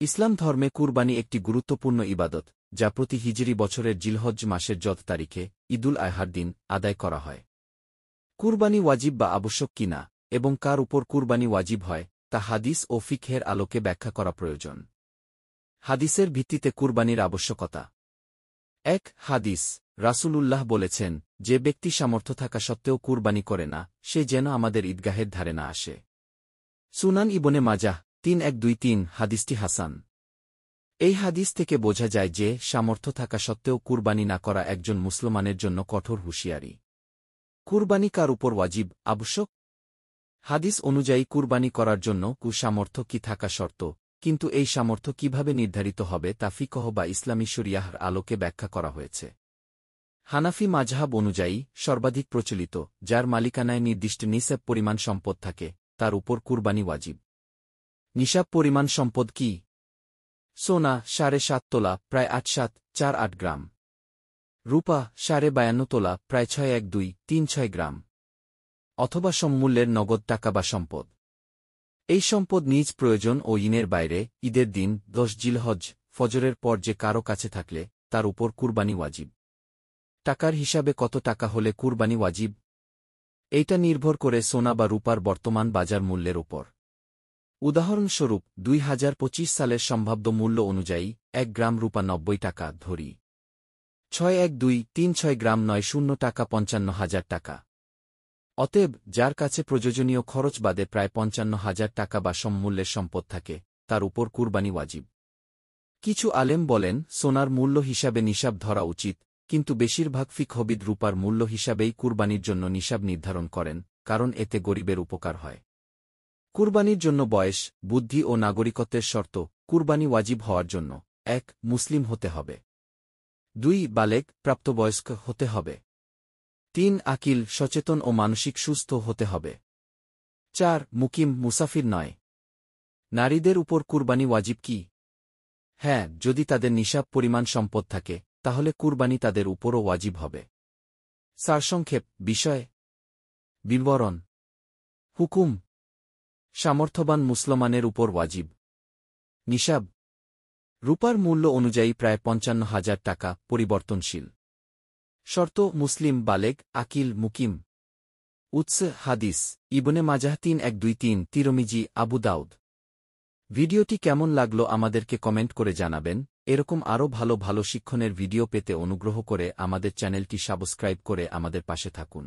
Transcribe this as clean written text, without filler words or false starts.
ইসলাম ধর্মে কুরবানি একটি গুরুত্বপূর্ণ ইবাদত, যা প্রতি হিজরি বছরের জিলহজ্জ মাসের যত তারিখে ঈদুল আযহার দিন আদায় করা হয়। কুরবানি ওয়াজিব বা আবশ্যক কিনা এবং কার উপর কুরবানি ওয়াজিব হয় তা হাদিস ও ফিকহের আলোকে ব্যাখ্যা করা প্রয়োজন। হাদিসের ভিত্তিতে কুরবানির আবশ্যকতা। ১ হাদিস, রাসূলুল্লাহ বলেছেন, যে ব্যক্তি সামর্থ্য থাকা সত্ত্বেও কুরবানি করে না, সে যেন আমাদের ঈদগাহের ধারে না আসে। সুনান ইবনে মাজাহ ৩১২৩ হাদিসটি হাসান। এই হাদিস থেকে বোঝা যায় যে সামর্থ্য থাকা সত্ত্বেও কুরবানি না করা একজন মুসলমানের জন্য কঠোর হুঁশিয়ারি। কুরবানি কার উপর ওয়াজিব, আবশ্যক? হাদিস অনুযায়ী কুরবানি করার জন্য সামর্থ্য কি থাকা শর্ত, কিন্তু এই সামর্থ্য কিভাবে নির্ধারিত হবে তা ফিকহ বা ইসলামী শরিয়াহর আলোকে ব্যাখ্যা করা হয়েছে। হানাফি মাজহাব অনুযায়ী সর্বাধিক প্রচলিত, যার মালিকানায় নির্দিষ্ট নিসাব পরিমাণ সম্পদ থাকে, তার উপর কুরবানি ওয়াজিব। নিসাব পরিমাণ সম্পদ কি? সোনা ৭.৫ তোলা প্রায় ৮.৭৪৮ গ্রাম, রূপা ৫২.৫ তোলা প্রায় ৬১২৩৬ গ্রাম, অথবা সমমূল্যের নগদ টাকা বা সম্পদ। এই সম্পদ নিজ প্রয়োজন ও ঈদের বাইরে ঈদের দিন ১০ জিলহজ ফজরের পর যে কারো কাছে থাকলে তার উপর কুরবানি ওয়াজিব। টাকার হিসাবে কত টাকা হলে কুরবানি ওয়াজিব? এইটা নির্ভর করে সোনা বা রূপার বর্তমান বাজার মূল্যের উপর। উদাহরণস্বরূপ ২০২৫ সালের সম্ভাব্য মূল্য অনুযায়ী ১ গ্রাম রূপা ৯০ টাকা ধরি। ৬১২৩৬ গ্রাম ৯০ টাকা ৫৫,০০০ টাকা। অতএব যার কাছে প্রয়োজনীয় খরচ বাদে প্রায় ৫৫,০০০ টাকা বা সমমূল্যের সম্পদ থাকে, তার উপর কুরবানি ওয়াজিব। কিছু আলেম বলেন সোনার মূল্য হিসাবে নিসাব ধরা উচিত, কিন্তু বেশিরভাগ ফিকহবিদ রূপার মূল্য হিসাবেই কুরবানির জন্য নিসাব নির্ধারণ করেন, কারণ এতে গরিবের উপকার হয়। কুরবানির জন্য বয়স, বুদ্ধি ও নাগরিকত্বের শর্ত। কুরবানি ওয়াজিব হওয়ার জন্য ১ মুসলিম হতে হবে, ২ বালেগ প্রাপ্তবয়স্ক হতে হবে, ৩ আকিল সচেতন ও মানসিক সুস্থ হতে হবে, ৪ মুকিম মুসাফির নয়। নারীদের উপর কুরবানি ওয়াজিব কি? হ্যাঁ, যদি তাদের নিসাব পরিমাণ সম্পদ থাকে, তাহলে কুরবানি তাদের উপরও ওয়াজিব হবে। সারসংক্ষেপ বিষয় বিবরণ। হুকুম। সামর্থ্যবান মুসলমানের উপর ওয়াজিব। নিসাব রূপার মূল্য অনুযায়ী প্রায় ৫৫,০০০ টাকা, পরিবর্তনশীল। শর্ত মুসলিম, বালেগ, আকিল, মুকিম। উৎস হাদিস ইবনে মাজাহ ৩১২৩, তিরমিজি, আবু দাউদ। ভিডিওটি কেমন লাগলো আমাদেরকে কমেন্ট করে জানাবেন। এরকম আরও ভালো ভালো শিক্ষণের ভিডিও পেতে অনুগ্রহ করে আমাদের চ্যানেলটি সাবস্ক্রাইব করে আমাদের পাশে থাকুন।